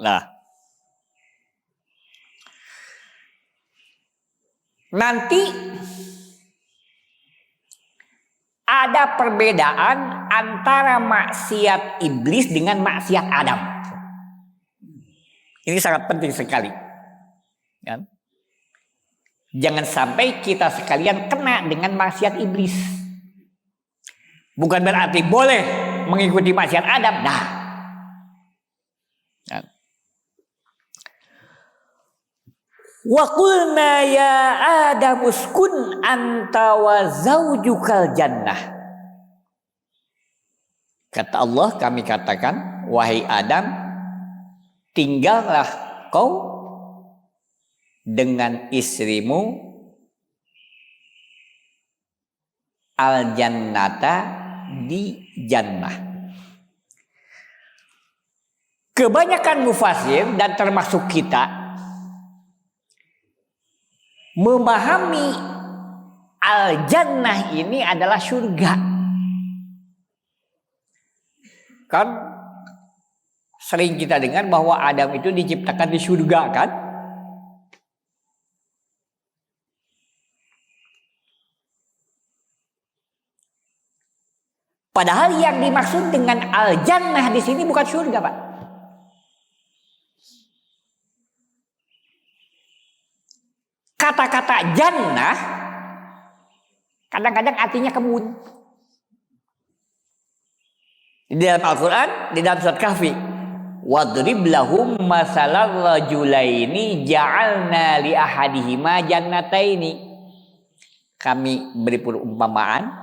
Nah, nanti ada perbedaan antara maksiat iblis dengan maksiat Adam. Ini sangat penting sekali. Kan? Jangan sampai kita sekalian kena dengan maksiat iblis. Bukan berarti boleh mengikuti maksiat Adam. Nah, wa qulna ya Adam uskun anta wa zaujukal jannah. Kata Allah, kami katakan, wahai Adam, tinggallah kau dengan istrimu al-jannata di jannah. Kebanyakan mufasir dan termasuk kita memahami al-jannah ini adalah surga. Kan sering kita dengar bahwa Adam itu diciptakan di surga, kan? Padahal yang dimaksud dengan al-jannah di sini bukan surga, Pak. Kata-kata jannah kadang-kadang artinya kebun. Di dalam Al-Quran, di dalam surat Kahfi, wadrib lahum masalal rajulaini ja'alna li ahadihima jannataini. Kami beri perumpamaan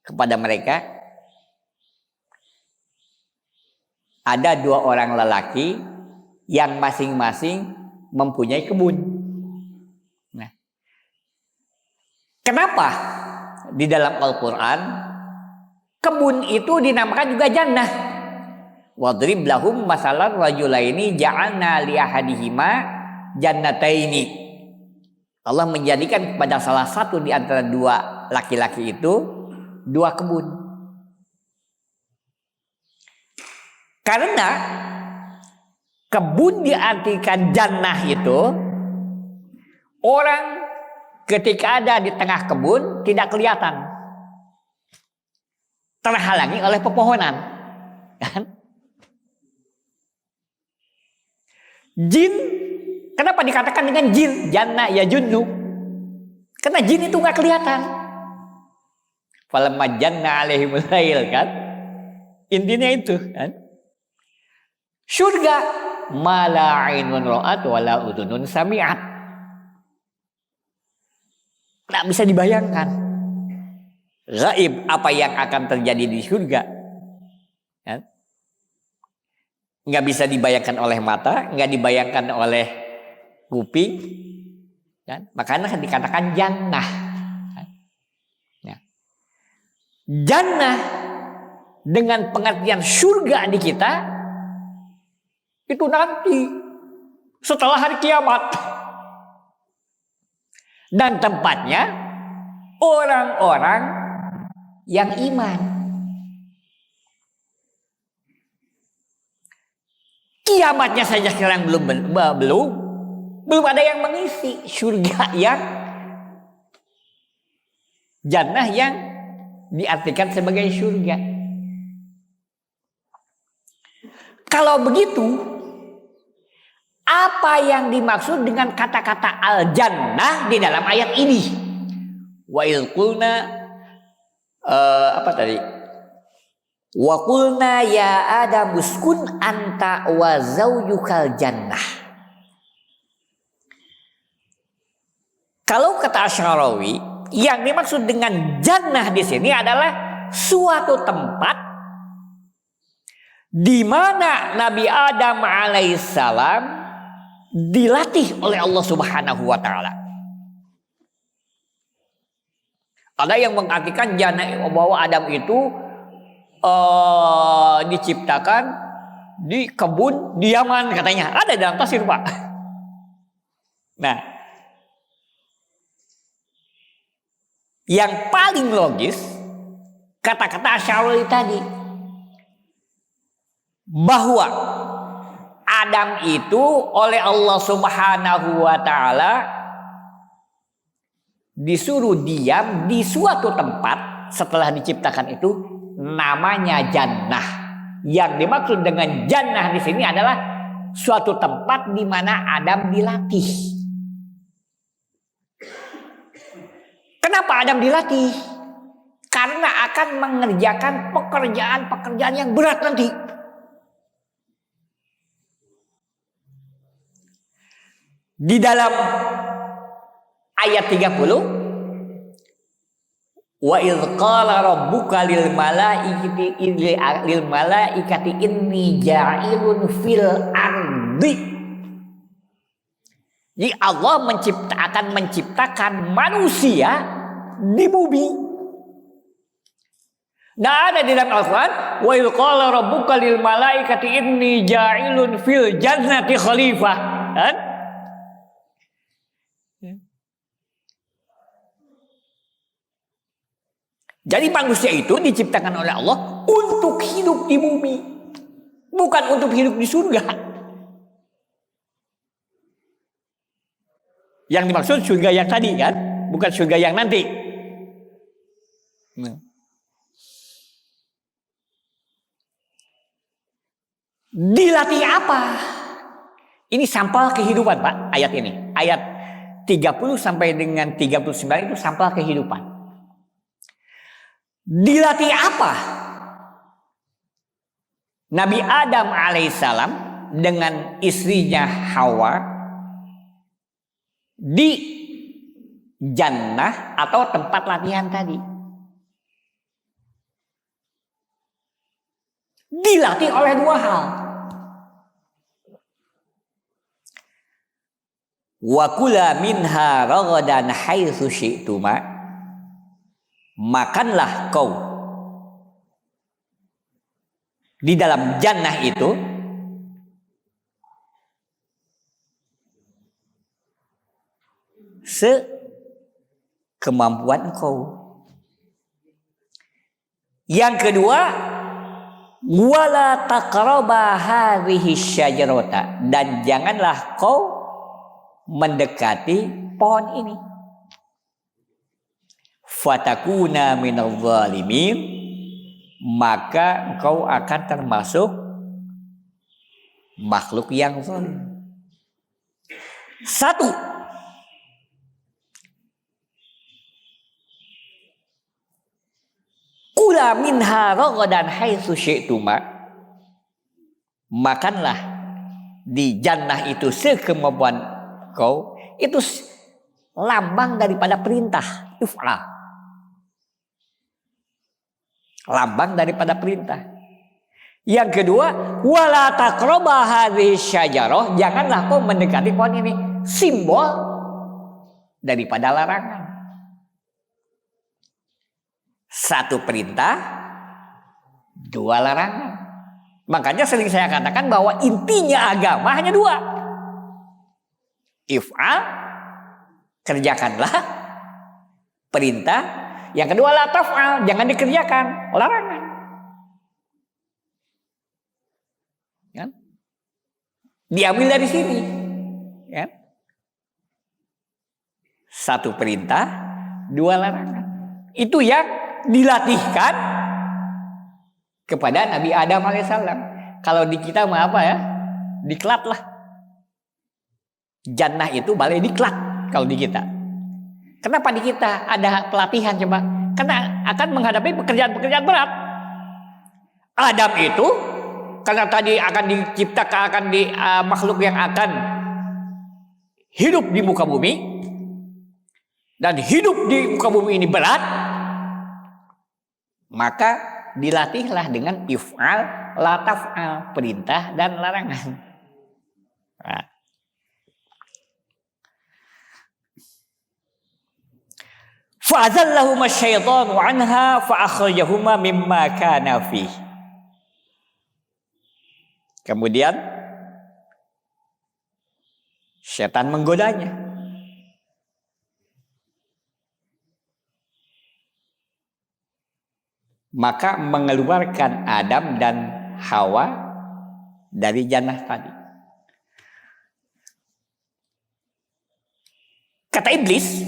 kepada mereka. Ada dua orang lelaki yang masing-masing mempunyai kebun. Nah, kenapa di dalam Al-Quran kebun itu dinamakan juga jannah? Wadrib lahum masalan rajulaini ja'alna li ahadihima jannataini. Allah menjadikan kepada salah satu di antara dua laki-laki itu dua kebun. Karena kebun diartikan jannah itu, orang ketika ada di tengah kebun tidak kelihatan, terhalangi oleh pepohonan, kan? Jin, kenapa dikatakan dengan jin? Jannah ya junnu. Karena jin itu nggak kelihatan. Falamma janna alaihimul lail, kan? Intinya itu, kan? Surga mala ainun ra'at wala udunun sami'at. Nggak bisa dibayangkan. Gaib apa yang akan terjadi di surga, ya? Nggak bisa dibayangkan oleh mata, nggak dibayangkan oleh kuping, ya? Makanya dikatakan jannah, ya. Jannah dengan pengertian surga di kita itu nanti setelah hari kiamat, dan tempatnya orang-orang yang iman. Kiamatnya saja sekarang belum ada yang mengisi surga yang jannah yang diartikan sebagai surga. Kalau begitu, apa yang dimaksud dengan kata-kata al-jannah di dalam ayat ini? Wa ilqulna apa tadi? Wa qulna ya Adam uskun anta wa zaujukal jannah. Kalau kata Asy'arawi, yang dimaksud dengan jannah di sini adalah suatu tempat di mana Nabi Adam alaihissalam dilatih oleh Allah Subhanahu wa taala. Ada yang mengartikan jannah bahwa Adam itu diciptakan di kebun di Yaman katanya. Ada dalam tafsir, Pak. Nah, yang paling logis kata-kata Asy'ari tadi, bahwa Adam itu oleh Allah Subhanahu wa taala disuruh diam di suatu tempat setelah diciptakan itu namanya jannah. Yang dimaksud dengan jannah di sini adalah suatu tempat di mana Adam dilatih. Kenapa Adam dilatih? Karena akan mengerjakan pekerjaan-pekerjaan yang berat nanti. Di dalam ayat 30, wa idz qala rabbuka lil malaikati inni ja'ilun fil ardi. Jadi Allah akan menciptakan manusia di bumi. Nah, ada di dalam Al-Quran, wa idz qala rabbuka lil malaikati inni ja'ilun fil jannati khalifah. Kan? Jadi manusia itu diciptakan oleh Allah untuk hidup di bumi, bukan untuk hidup di surga. Yang dimaksud surga yang tadi kan, bukan surga yang nanti. Dilatih apa? Ini sampel kehidupan, Pak, ayat ini. Ayat 30 sampai dengan 39 itu sampel kehidupan. Dilatih apa? Nabi Adam alaihissalam dengan istrinya Hawa di jannah atau tempat latihan tadi. Dilatih oleh dua hal. Wa kula minha ragadan haitsu syi'tuma. Makanlah kau di dalam jannah itu sekemampuan kau. Yang kedua, wala taqraba hadhihi syajarata, dan janganlah kau mendekati pohon ini. Fatakuna minadh dhalimin, maka engkau akan termasuk makhluk yang zalim. Satu, kula minha ragadan haitsu syi'tuma, makanlah di jannah itu sekemampuan kau. Itu lambang daripada perintah if'al. Lambang daripada perintah. Yang kedua, wala taqraba hadhihi syajarah, janganlah kau mendekati pohon ini. Simbol daripada larangan. Satu perintah, dua larangan. Makanya sering saya katakan bahwa intinya agama hanya dua. If'al, kerjakanlah perintah. Yang kedua, la taf'al, jangan dikerjakan, larangan. Kan? Diambil dari sini. Kan? Satu perintah, dua larangan. Itu yang dilatihkan kepada Nabi Adam alaihissalam. Kalau di kita mah apa ya? Diklat lah. Jannah itu balai diklat kalau di kita. Kenapa di kita ada pelatihan coba? Karena akan menghadapi pekerjaan-pekerjaan berat. Adam itu karena tadi akan diciptakan, akan di makhluk yang akan hidup di muka bumi, dan hidup di muka bumi ini berat, maka dilatihlah dengan if'al, la taf'al, perintah dan larangan. Nah. Fa'azallahuma syaitanu anha fa'akhrajahuma mimma kana fih. Kemudian setan menggodanya. Maka mengeluarkan Adam dan Hawa dari jannah tadi. Kata iblis,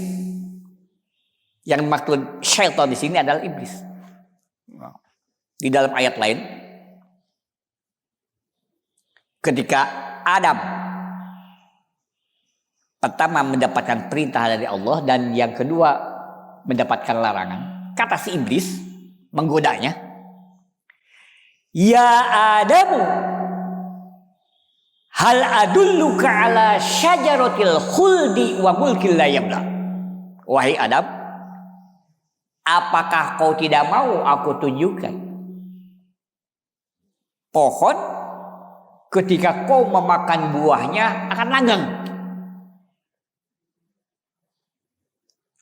yang maksud syaitan di sini adalah iblis. Di dalam ayat lain, ketika Adam pertama mendapatkan perintah dari Allah dan yang kedua mendapatkan larangan, kata si iblis menggodanya, "Ya Adamu, hal adulluka ala syajaratil khuldi wa mulkil la yabla." Wahai Adam, apakah kau tidak mau aku tunjukkan pohon ketika kau memakan buahnya akan langgeng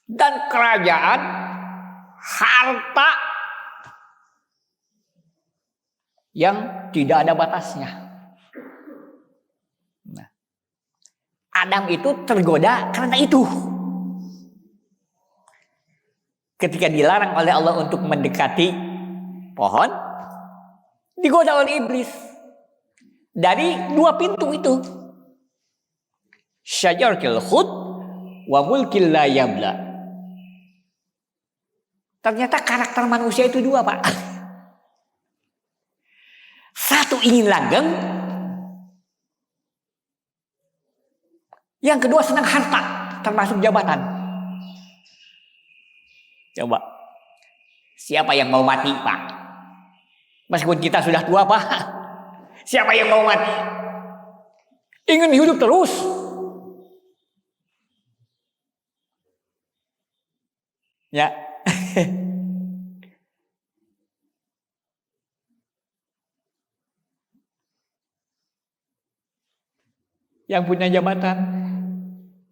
dan kerajaan, harta yang tidak ada batasnya. Nah, Adam itu tergoda karena itu. Ketika dilarang oleh Allah untuk mendekati pohon, digoda oleh iblis dari dua pintu itu, syajaratil khuld wa mulkil la yabla. Ternyata karakter manusia itu dua, Pak. Satu ingin langgeng, yang kedua senang harta, termasuk jabatan. Coba, siapa yang mau mati, Pak? Meskipun kita sudah tua, Pak. Siapa yang mau mati? Ingin hidup terus. Ya. Yang punya jabatan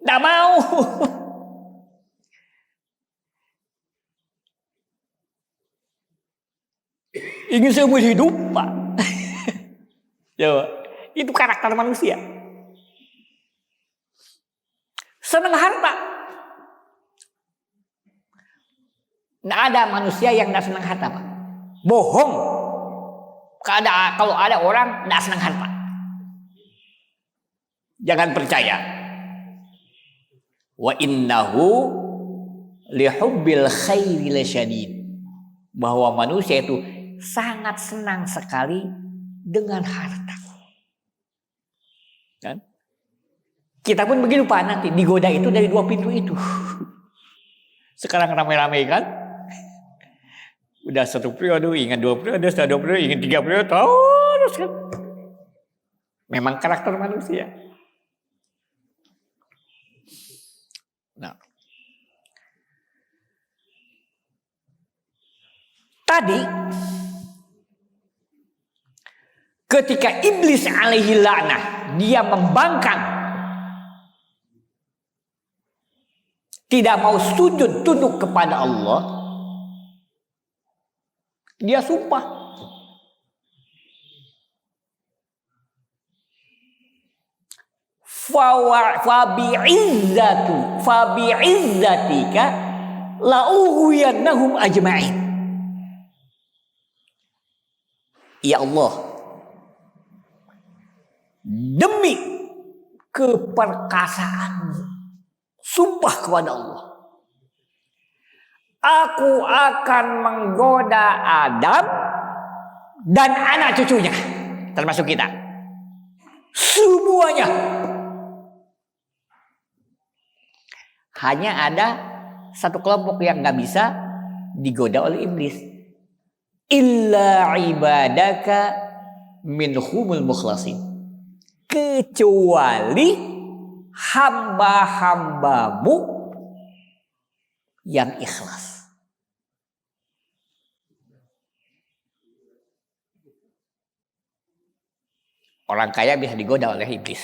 tidak mau. Ingin seumur hidup, Pak. Coba, itu karakter manusia. Senang harta. Tidak ada manusia yang tidak senang harta, Pak. Bohong. Kalau ada orang tidak senang harta. Jangan percaya. Wa innahu lihubbil khairi lasyadid. Bahwa manusia itu sangat senang sekali dengan harta. Kan? Kita pun begitu, Pak, nanti digoda itu dari dua pintu itu. Sekarang ramai-ramai kan? Udah satu periode, ingat dua periode, setelah dua periode, ingat tiga periode, terus kan? Memang karakter manusia. Nah, tadi ketika iblis alaihi la'nah dia membangkang, tidak mau sujud tunduk kepada Allah, dia sumpah. Fabi'izzatika la'ughwiyannahum ajma'in. Ya Allah, demi keperkasaanmu, sumpah kepada Allah, aku akan menggoda Adam dan anak cucunya, termasuk kita, semuanya. Hanya ada satu kelompok yang gak bisa digoda oleh iblis. Illa ibadaka minhumul mukhlasin. Kecuali hamba-hambamu yang ikhlas. Orang kaya bisa digoda oleh iblis.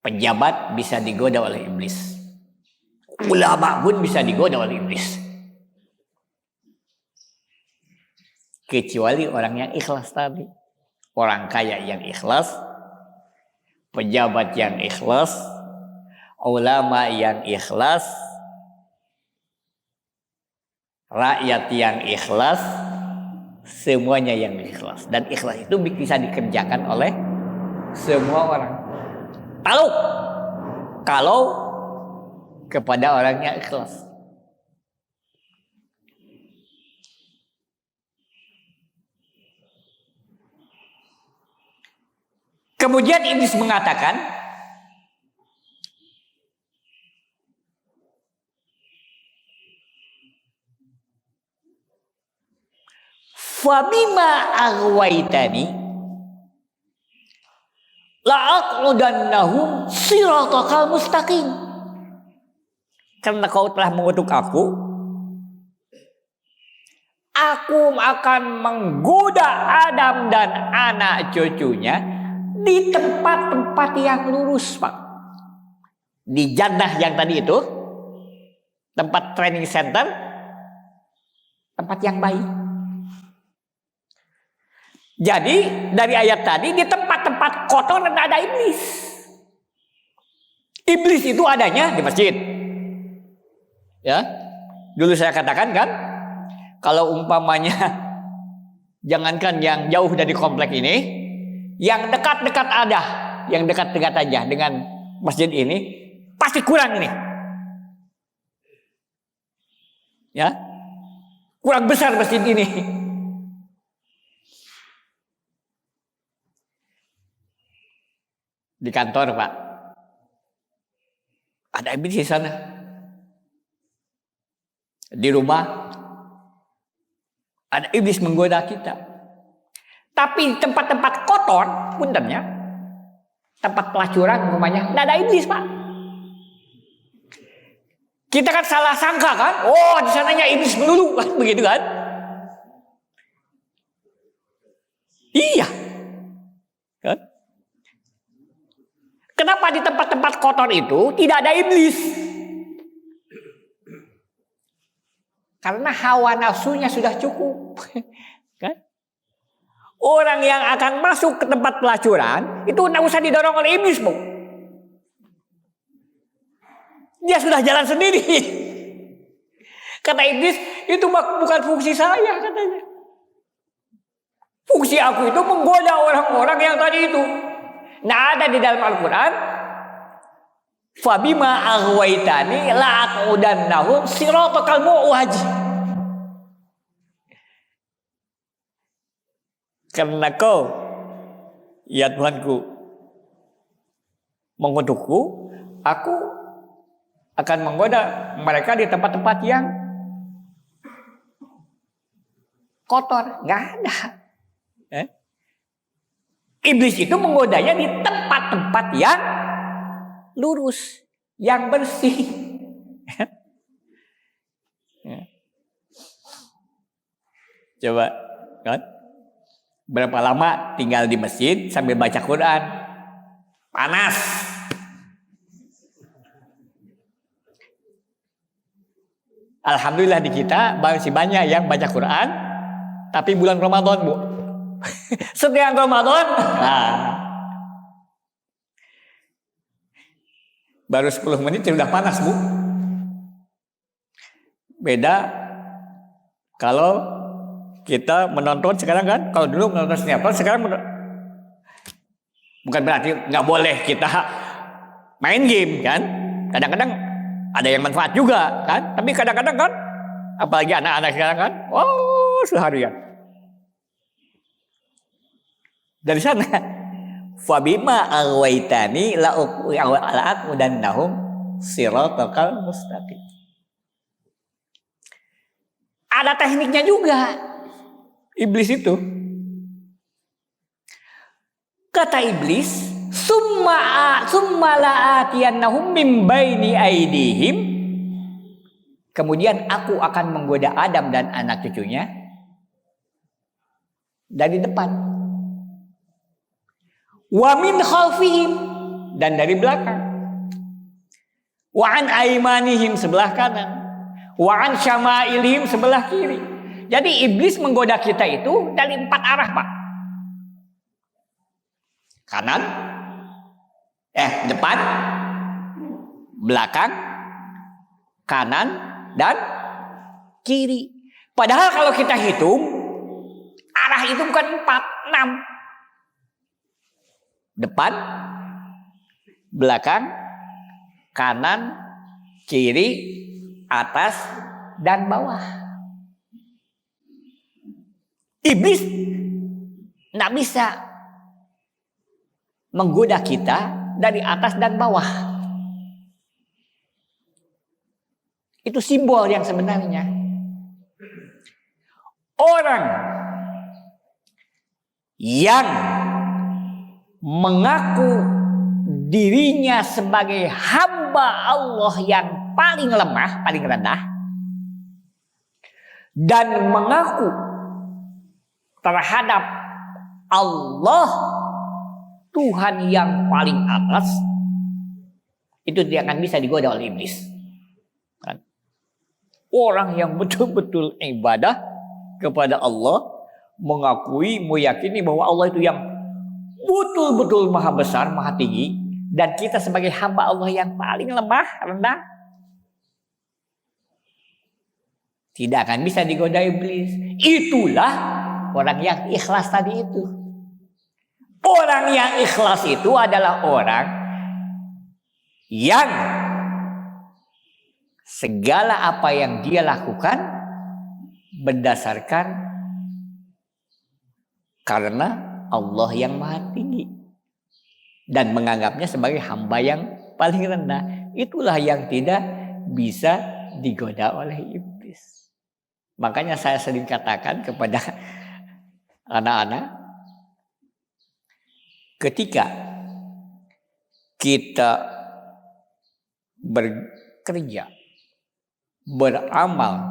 Pejabat bisa digoda oleh iblis. Ulama pun bisa digoda oleh iblis. Kecuali orang yang ikhlas tadi. Orang kaya yang ikhlas, pejabat yang ikhlas, ulama yang ikhlas, rakyat yang ikhlas, semuanya yang ikhlas. Dan ikhlas itu bisa dikerjakan oleh semua orang. Kalau kepada orang yang ikhlas. Kemudian iblis mengatakan, "Fabima aghwaytani la'aq'udannahum siratakal mustaqim." Karena kau telah mengutuk aku akan menggoda Adam dan anak cucunya di tempat-tempat yang lurus, Pak. Di jannah yang tadi itu, tempat training center, tempat yang baik. Jadi dari ayat tadi, di tempat-tempat kotor ada iblis. Iblis itu adanya di masjid. Ya, dulu saya katakan kan, kalau umpamanya jangankan yang jauh dari komplek ini, yang dekat-dekat ada, yang dekat-dekat aja dengan masjid ini, pasti kurang ini. Ya, kurang besar masjid ini. Di kantor, Pak, ada iblis di sana. Di rumah ada iblis menggoda kita. Tapi tempat-tempat kotor, puntennya, tempat pelacuran umpamanya, tidak ada iblis, Pak. Kita kan salah sangka kan, oh di sananya iblis melulu kan, begitu kan? Iya, kan? Kenapa di tempat-tempat kotor itu tidak ada iblis? Karena hawa nafsunya sudah cukup. Kan? Orang yang akan masuk ke tempat pelacuran itu tidak usah didorong oleh iblis, Bu. Dia sudah jalan sendiri. Kata iblis, itu bukan fungsi saya, katanya. Fungsi aku itu menggoda orang-orang yang tadi itu. Nah, ada di dalam Al-Quran, "Fabima aghwaytani la'aq'udannahum siratakal muwajj." Karena kau, ya Tuhanku, mengutukku, aku akan menggoda mereka di tempat-tempat yang kotor. Nggak ada. Iblis itu menggodanya di tempat-tempat yang lurus, yang bersih. Coba, kan? Berapa lama tinggal di masjid sambil baca Quran? Panas. Alhamdulillah di kita masih banyak yang baca Quran, tapi bulan Ramadan, Bu. Setiap Ramadan, baru 10 menit sudah panas, Bu. Beda kalau kita menonton sekarang kan, kalau dulu menonton sinetron, sekarang bukan berarti nggak boleh kita main game kan. Kadang-kadang ada yang manfaat juga kan, tapi kadang-kadang kan, apalagi anak-anak sekarang kan, oh seharian. Dari sana, "Fabima aghwaytani la'aq'udannahum siratakal mustaqim." Ada tekniknya juga. Iblis itu, kata iblis, "Summa la'atiyannahum min baini aydihim." Kemudian aku akan menggoda Adam dan anak cucunya dari depan. Wa min khalfihim, dan dari belakang. Wa an aymanihim, sebelah kanan. Wa an syama'ilihim, sebelah kiri. Jadi iblis menggoda kita itu dari 4 arah, Pak. Kanan, depan, belakang, kanan, dan kiri. Padahal kalau kita hitung, arah itu bukan 4, 6. Depan, belakang, kanan, kiri, atas, dan bawah. Iblis tidak bisa menggoda kita dari atas dan bawah. Itu simbol yang sebenarnya. Orang yang mengaku dirinya sebagai hamba Allah yang paling lemah, paling rendah, dan mengaku terhadap Allah Tuhan yang paling atas, itu tidak akan bisa digoda oleh iblis. Orang yang betul-betul ibadah kepada Allah, mengakui, meyakini bahwa Allah itu yang betul-betul maha besar, maha tinggi, dan kita sebagai hamba Allah yang paling lemah, rendah, tidak akan bisa digoda iblis. Itulah orang yang ikhlas tadi itu. Orang yang ikhlas itu adalah orang yang segala apa yang dia lakukan berdasarkan karena Allah yang maha tinggi dan menganggapnya sebagai hamba yang paling rendah. Itulah yang tidak bisa digoda oleh iblis. Makanya saya sering katakan kepada anak-anak, ketika kita bekerja, beramal,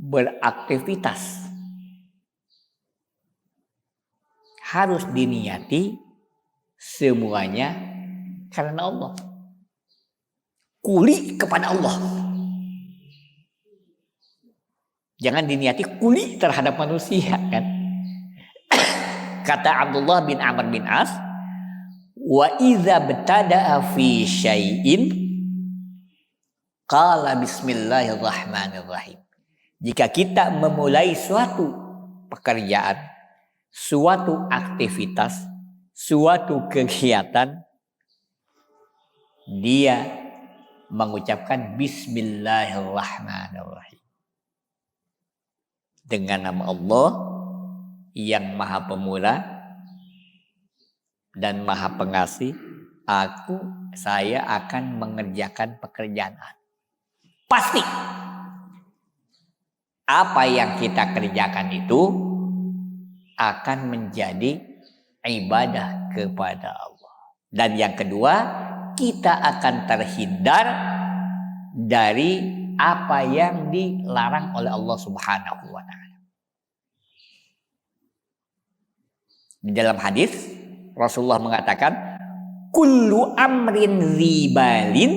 beraktivitas, harus diniati semuanya karena Allah. Kuli kepada Allah. Jangan diniati kuli terhadap manusia, kan? Kata Abdullah bin Amr bin As, wa idza btada'a fi syai'in qala bismillahirrahmanirrahim. Jika kita memulai suatu pekerjaan, suatu aktivitas, suatu kegiatan, dia mengucapkan bismillahirrahmanirrahim. Dengan nama Allah yang maha pemula dan maha pengasih, saya akan mengerjakan pekerjaan. Pasti apa yang kita kerjakan itu akan menjadi ibadah kepada Allah. Dan yang kedua, kita akan terhindar dari apa yang dilarang oleh Allah Subhanahu wa taala. Di dalam hadis Rasulullah mengatakan, kullu amrin ribalin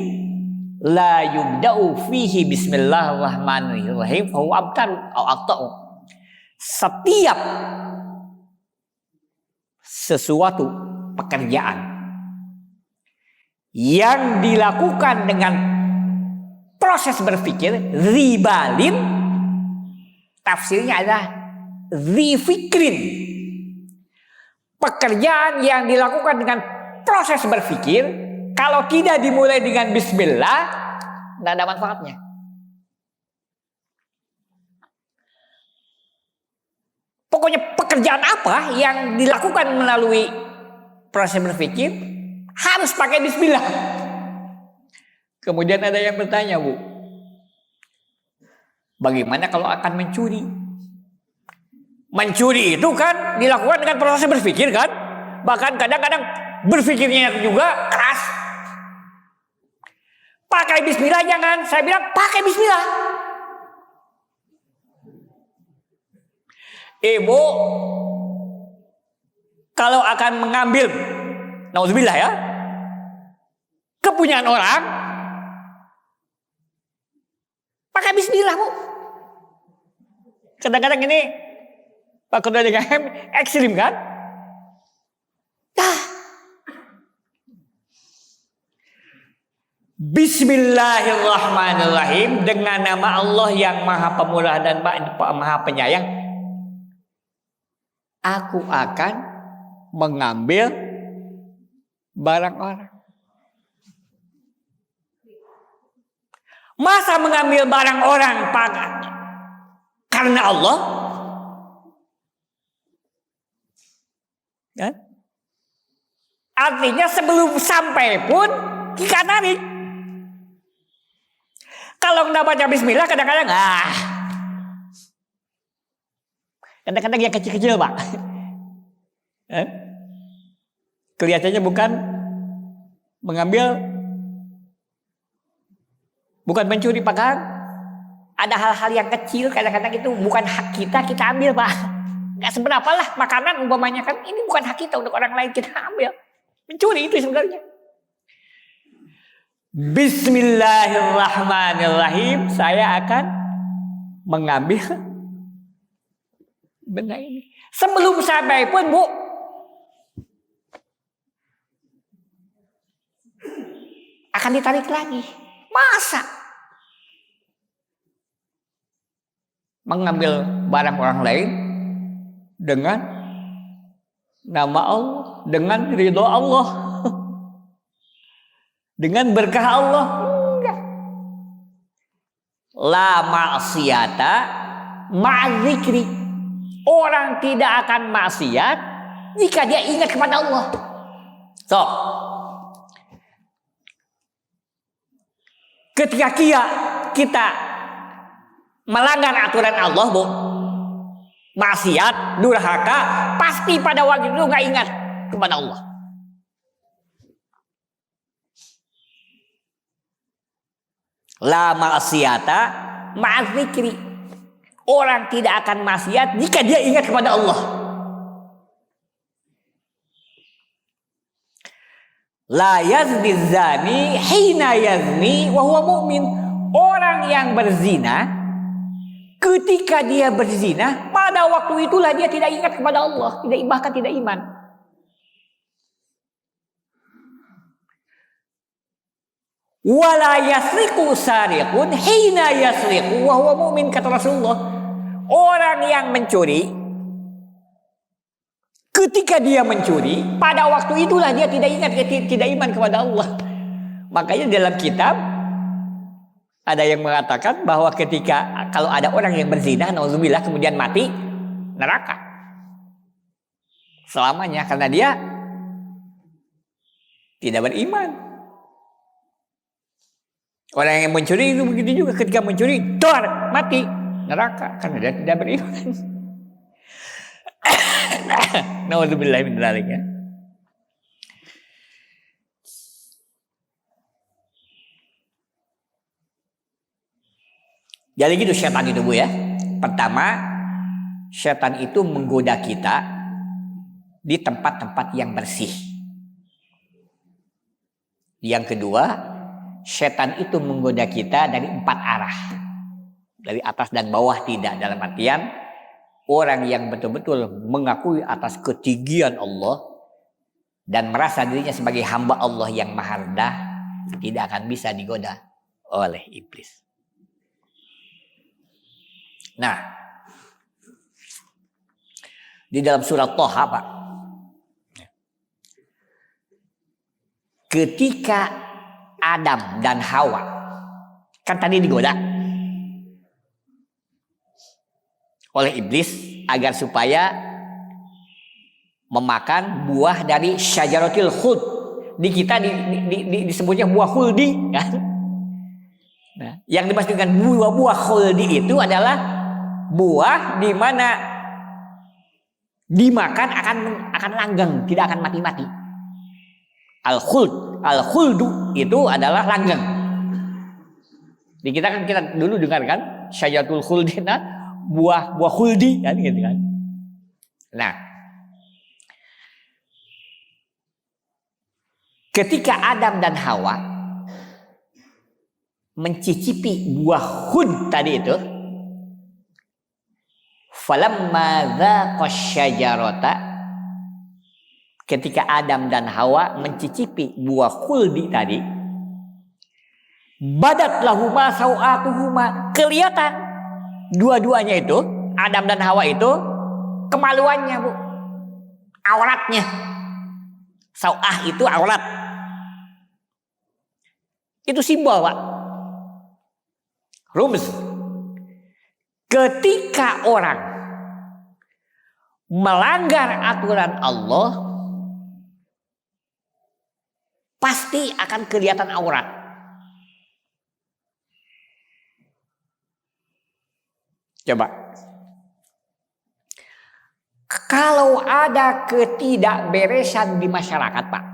la yubda'u fihi bismillahirrahmanirrahim fa huwa abtaru atau aqta'u. Setiap sesuatu pekerjaan yang dilakukan dengan proses berpikir, ribalin tafsirnya adalah rifikrin. Pekerjaan yang dilakukan dengan proses berpikir, kalau tidak dimulai dengan bismillah, tidak ada manfaatnya. Pokoknya pekerjaan apa yang dilakukan melalui proses berpikir harus pakai bismillah. Kemudian ada yang bertanya, Bu, bagaimana kalau akan mencuri? Mencuri itu kan dilakukan dengan proses berpikir, kan? Bahkan kadang-kadang berpikirnya juga keras. Pakai bismillah jangan. Saya bilang pakai bismillah. Ibu kalau akan mengambil, nauzubillah ya, kepunyaan orang, pakai bismillah, Bu. Kadang-kadang ini Pak Ketua DKM ekstrim, kan? Bismillahirrahmanirrahim, dengan nama Allah yang maha pemurah dan maha penyayang, aku akan mengambil barang orang. Masa mengambil barang orang karena Allah? Kan? Artinya sebelum sampai pun kita tarik. Kalau nggak baca bismillah kadang-kadang kadang-kadang yang kecil-kecil Pak. Kelihatannya bukan mengambil, bukan mencuri Pak kan? Ada hal-hal yang kecil kadang-kadang itu bukan hak kita, kita ambil Pak. Nggak seberapa lah makanan umpamanya kan, ini bukan hak kita untuk orang lain kita ambil. Mencuri itu sebenarnya. Bismillahirrahmanirrahim. Saya akan mengambil benda ini. Sebelum sampai pun Bu, akan ditarik lagi. Masa mengambil barang orang lain dengan nama Allah, dengan ridho Allah, dengan berkah Allah? Enggak. La ma'siyata ma'adzikri. Orang tidak akan maksiat jika dia ingat kepada Allah. So, ketika kita melanggar aturan Allah, Bu, maksiat, durhaka, pasti pada waktu itu nggak ingat kepada Allah. La ma'siyata ma'adzikri. Orang tidak akan maksiat jika dia ingat kepada Allah. La yazni zani hina yazni wa huwa mu'min. Orang yang berzina ketika dia berzina pada waktu itulah dia tidak ingat kepada Allah, bahkan tidak iman. Wala yasriqu sariqun hina yasriqu wa huwa mu'min, kata Rasulullah. Orang yang mencuri ketika dia mencuri pada waktu itulah dia tidak ingat, tidak iman kepada Allah. Makanya dalam kitab ada yang mengatakan bahwa ketika kalau ada orang yang berzina, nauzubillah, kemudian mati, neraka selamanya karena dia tidak beriman. Orang yang mencuri itu begitu juga, ketika mencuri, mati, neraka karena dia tidak beriman. Nauzubillah min dzalik ya. Jadi gitu setan itu Bu ya. Pertama, setan itu menggoda kita di tempat-tempat yang bersih. Yang kedua, setan itu menggoda kita dari 4 arah. Dari atas dan bawah tidak, dalam artian orang yang betul-betul mengakui atas ketinggian Allah dan merasa dirinya sebagai hamba Allah yang maha rendah tidak akan bisa digoda oleh iblis. Nah, di dalam surat Thaha Pak, ketika Adam dan Hawa kan tadi digoda oleh iblis agar supaya memakan buah dari syajaratil khuld. Di kita disebutnya buah khuldi kan. Nah, yang dimaksudkan buah khuldi itu adalah buah di mana dimakan akan langgeng, tidak akan mati-mati. Al-khuldu itu adalah langgeng. Di kita kan kita dulu dengar kan syajaratul khuldi, buah khuldi kan gitu kan. Nah, ketika Adam dan Hawa mencicipi buah khuld tadi itu, falamma dzaqash syajarata, ketika Adam dan Hawa mencicipi buah khuldi tadi, badat lahuma sau'atuhuma, kelihatan dua-duanya itu, Adam dan Hawa itu kemaluannya Bu, auratnya. Sau'ah itu aurat, itu simbol Pak. Rums. Ketika orang melanggar aturan Allah, pasti akan kelihatan aurat. Coba. Kalau ada ketidakberesan di masyarakat, Pak.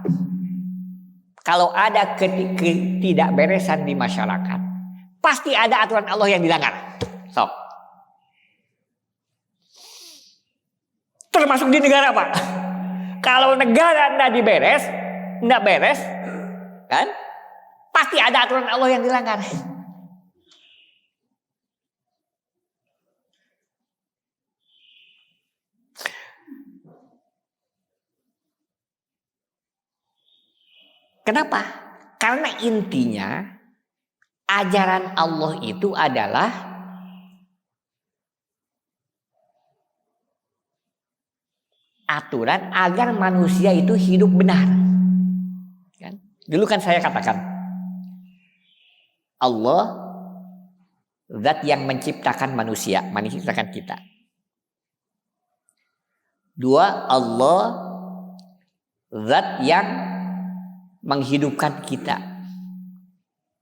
Kalau ada ketidakberesan di masyarakat, pasti ada aturan Allah yang dilanggar. Sok. Termasuk di negara, Pak. Kalau negara enggak beres, kan? Pasti ada aturan Allah yang dilanggar. Kenapa? Karena intinya ajaran Allah itu adalah aturan agar manusia itu hidup benar. Kan? Dulu kan saya katakan Allah zat yang menciptakan manusia, menciptakan kita. Dua, Allah zat yang menghidupkan kita.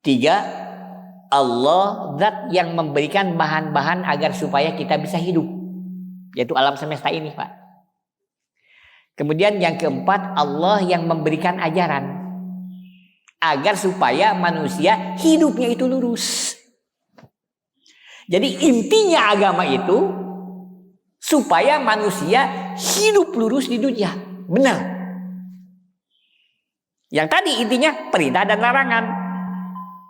Tiga, Allah zat yang memberikan bahan-bahan agar supaya kita bisa hidup, yaitu alam semesta ini, Pak. Kemudian yang keempat, Allah yang memberikan ajaran agar supaya manusia hidupnya itu lurus. Jadi intinya agama itu supaya manusia hidup lurus di dunia, benar. Yang tadi intinya perintah dan larangan.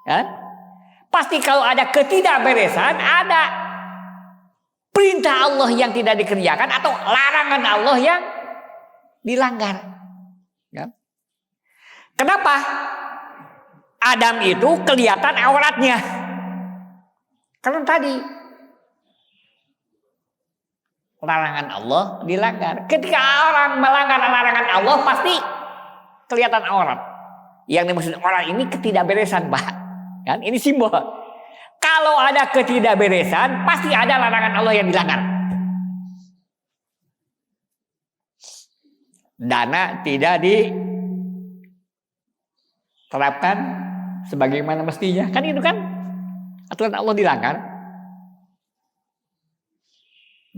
Ya? Pasti kalau ada ketidakberesan, ada perintah Allah yang tidak dikerjakan atau larangan Allah yang dilanggar. Ya? Kenapa? Adam itu kelihatan auratnya. Karena tadi larangan Allah dilanggar. Ketika orang melanggar larangan Allah pasti kelihatan aurat. Yang dimaksud orang ini ketidakberesan, Pak. Kan? Ini simbol. Kalau ada ketidakberesan, pasti ada larangan Allah yang dilanggar. Dana tidak diterapkan sebagaimana mestinya. Kan itu kan aturan Allah dilanggar.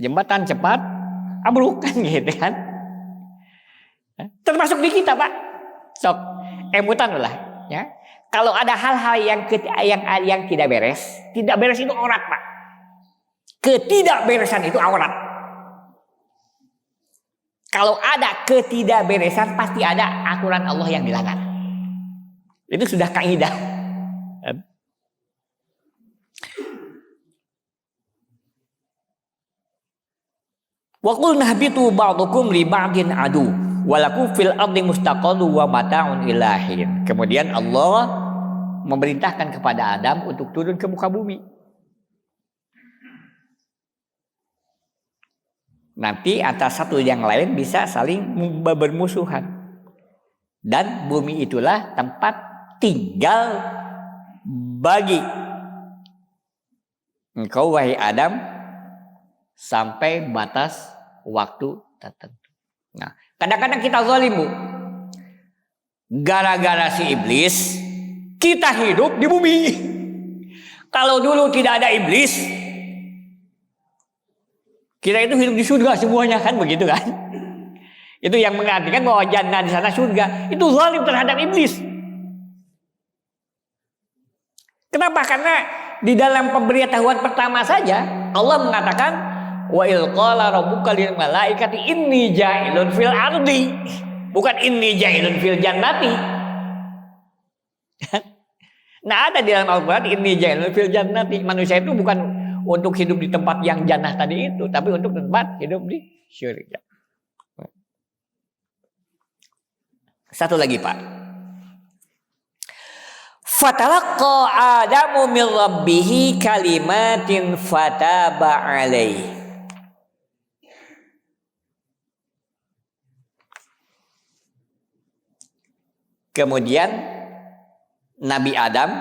Jembatan cepat ambruk kan gitu kan. Termasuk di kita, Pak. Sok emutan lah ya. Kalau ada hal-hal yang tidak beres itu aurat, Pak. Ketidakberesan itu aurat. Kalau ada ketidakberesan pasti ada aturan Allah yang dilanggar. Itu sudah kaidah. Wa qul nahbitu ba'dukum li ba'din adu walakum fil ardi mustaqallu wa mata'un ilahin. Kemudian Allah memerintahkan kepada Adam untuk turun ke muka bumi. Nanti antara satu yang lain bisa saling bermusuhan. Dan bumi itulah tempat tinggal bagi engkau wahai Adam sampai batas waktu tertentu. Nah, kadang-kadang kita zalimu. Gara-gara si iblis, kita hidup di bumi. Kalau dulu tidak ada iblis, kita itu hidup di surga semuanya, kan begitu kan? Itu yang mengartikan bahwa jannah di sana surga. Itu zalim terhadap iblis. Kenapa? Karena di dalam pemberitahuan pertama saja Allah mengatakan wa il qala rabbuka lil malaikati inni ja'ilun fil ardi, bukan inni ja'ilun fil jannati. Nah, ada di dalam Al-Qur'an inni ja'ilun fil jannati. Manusia itu bukan untuk hidup di tempat yang jannah tadi itu, tapi untuk tempat hidup di syurga. Satu lagi, Pak. Fatalaqqa Adamu min rabbih kalimatin fataba alaihi. Kemudian Nabi Adam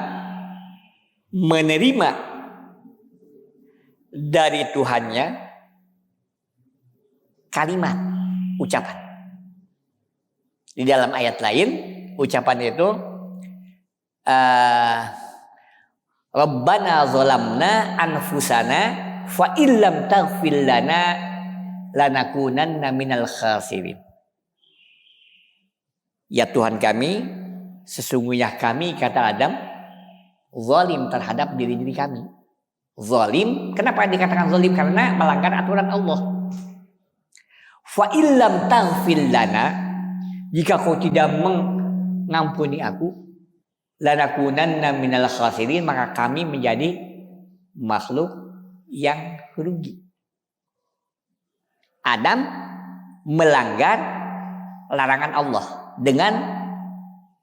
menerima dari Tuhannya kalimat, ucapan. Di dalam ayat lain ucapan itu Rabbana zalamna anfusana fa illam taghfir lana lanakunanna minal khasirin. Ya Tuhan kami, sesungguhnya kami, kata Adam, zalim terhadap diri kami. Zalim, kenapa dikatakan zalim? Karena melanggar aturan Allah. Fa illam taghfir lana, jika kau tidak mengampuni aku, lanakunanna minal khasirin, maka kami menjadi makhluk yang rugi. Adam melanggar larangan Allah dengan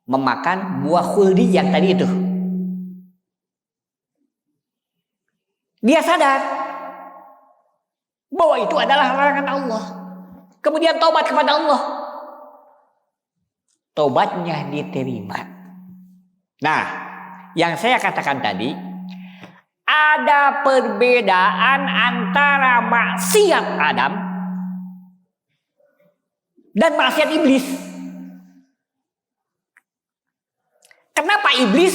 memakan buah khuldi yang tadi itu. Dia sadar bahwa itu adalah larangan Allah. Kemudian taubat kepada Allah. Taubatnya diterima. Nah, yang saya katakan tadi, ada perbedaan antara maksiat Adam dan maksiat iblis. Kenapa iblis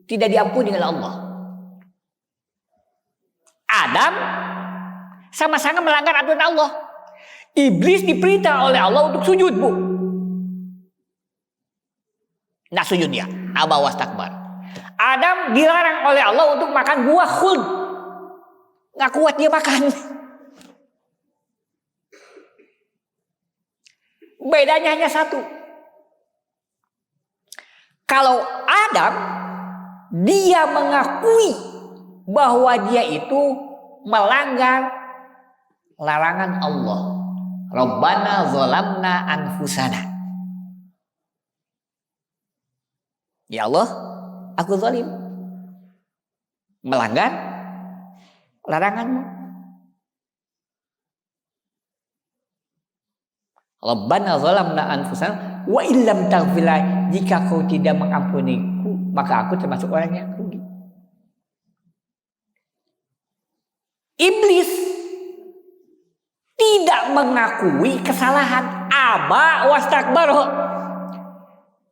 tidak diampuni oleh Allah? Adam sama-sama melanggar aturan Allah. Iblis diperintah oleh Allah untuk sujud, Bu. Nah, sujud dia, aba wastakbar. Adam dilarang oleh Allah untuk makan buah khuld. Nggak kuat dia makan. Bedanya hanya satu. Kalau Adam, dia mengakui bahwa dia itu melanggar larangan Allah. Rabbana zalamna anfusana. Ya Allah, aku zalim. Melanggar laranganmu. Rabbana zalamna anfusana wa illam taghfir, jika kau tidak mengampuniku, maka aku termasuk orang yang rugi. Iblis tidak mengakui kesalahan, aba wastakbar.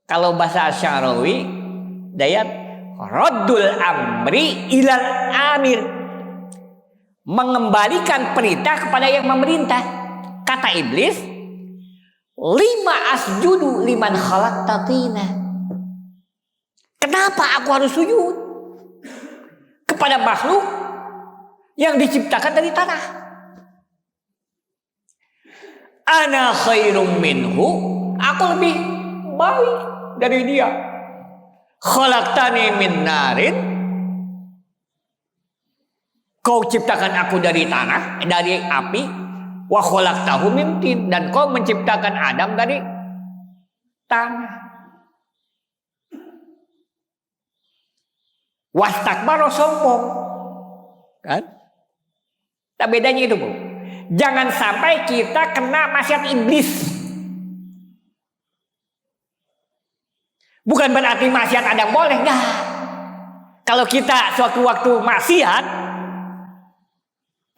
Kalau bahasa Syarawi, dayat raddul amri ilal amir, mengembalikan perintah kepada yang memerintah. Kata iblis, lima asjudu liman khalaqta tina. Kenapa aku harus sujud kepada makhluk yang diciptakan dari tanah? Ana khairum minhu, aku lebih baik dari dia. Khalaqtani min narin, kau ciptakan aku dari tanah, dari api. Wa khalaqtahu min tin, dan kau menciptakan Adam dari tanah. Wastakbaro, sombong. Kan? Nah, bedanya itu, Bu. Jangan sampai kita kena maksiat iblis. Bukan berarti maksiat Adam boleh, enggak. Kalau kita suatu waktu maksiat,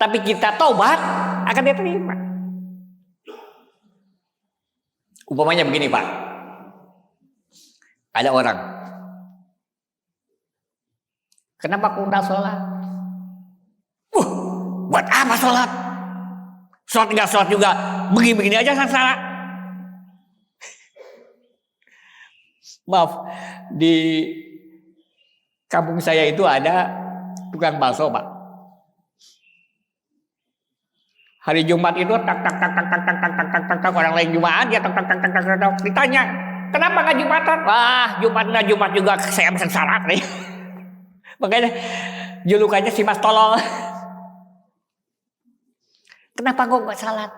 tapi kita taubat, akan diterima. Umpamanya begini, Pak. Ada orang, kenapa kau enggak sholat? Buat apa sholat? Sholat enggak sholat juga, begini-begini aja salah. Maaf, di kampung saya itu ada tukang bakso, Pak. Hari Jumat itu tak orang lain Jumat, dia tak ditanya, kenapa nggak Jumatan? Wah, Jumat juga saya pesan syarat nih. Makanya julukannya si Mas Tolol. Kenapa kok nggak salat?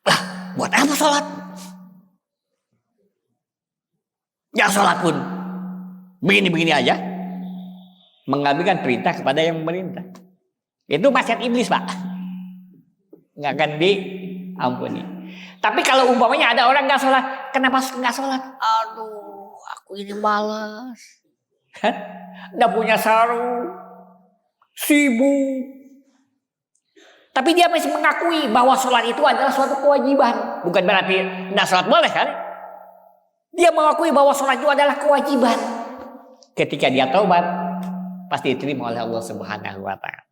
Lah, buat apa salat? Ya salat pun begini-begini aja, mengambilkan perintah kepada yang memerintah. Itu maksiat iblis, Pak. Nggak akan diampuni. Tapi kalau umpamanya ada orang nggak sholat, kenapa nggak sholat? Aduh, aku ini malas. Nggak punya sarung. sibuk. Tapi dia masih mengakui bahwa sholat itu adalah suatu kewajiban. Bukan berarti tidak sholat boleh kan? Dia mengakui bahwa sholat itu adalah kewajiban. Ketika dia taubat, pasti diterima oleh Allah Subhanahu wa Ta'ala.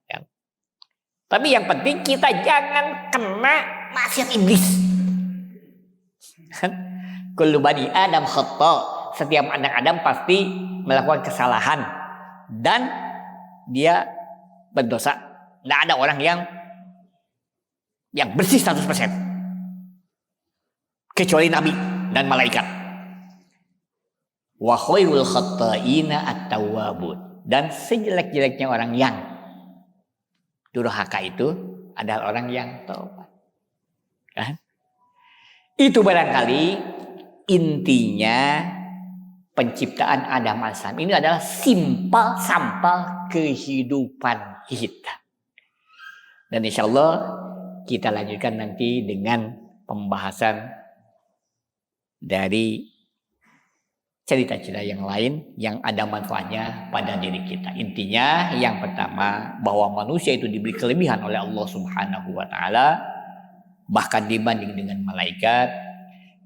Tapi yang penting kita jangan kena maksiat iblis. Kullu bani Adam khata'. Setiap anak Adam pasti melakukan kesalahan dan dia berdosa. Tidak ada orang yang bersih 100% kecuali nabi dan malaikat. Wa khairul khatta'ina at-tawwabun. Dan sejelek-jeleknya orang yang durhaka itu adalah orang yang taubat. Kan? Itu barangkali intinya penciptaan Adam alaihissalam ini adalah sampel kehidupan kita. Dan insya Allah kita lanjutkan nanti dengan pembahasan dari cerita-cerita yang lain yang ada manfaatnya pada diri kita. Intinya yang pertama bahwa manusia itu diberi kelebihan oleh Allah Subhanahu wa Ta'ala, bahkan dibanding dengan malaikat.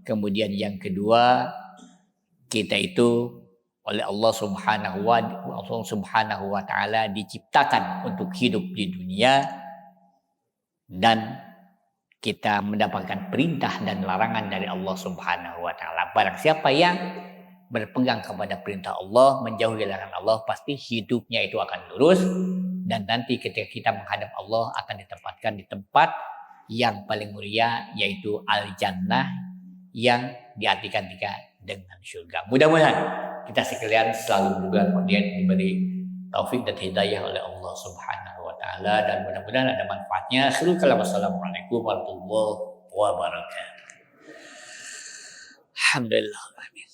Kemudian yang kedua, kita itu oleh Allah Subhanahu wa Ta'ala diciptakan untuk hidup di dunia, dan kita mendapatkan perintah dan larangan dari Allah Subhanahu wa Ta'ala. Barang siapa yang berpegang kepada perintah Allah, menjauhi larangan Allah, pasti hidupnya itu akan lurus, dan nanti ketika kita menghadap Allah akan ditempatkan di tempat yang paling mulia, yaitu al-jannah, yang diartikan juga dengan surga. Mudah-mudahan kita sekalian selalu berdoa kemudian diberi taufik dan hidayah oleh Allah Subhanahu wa Ta'ala, dan mudah-mudahan ada manfaatnya. Assalamualaikum warahmatullahi wabarakatuh. Alhamdulillah. Amin.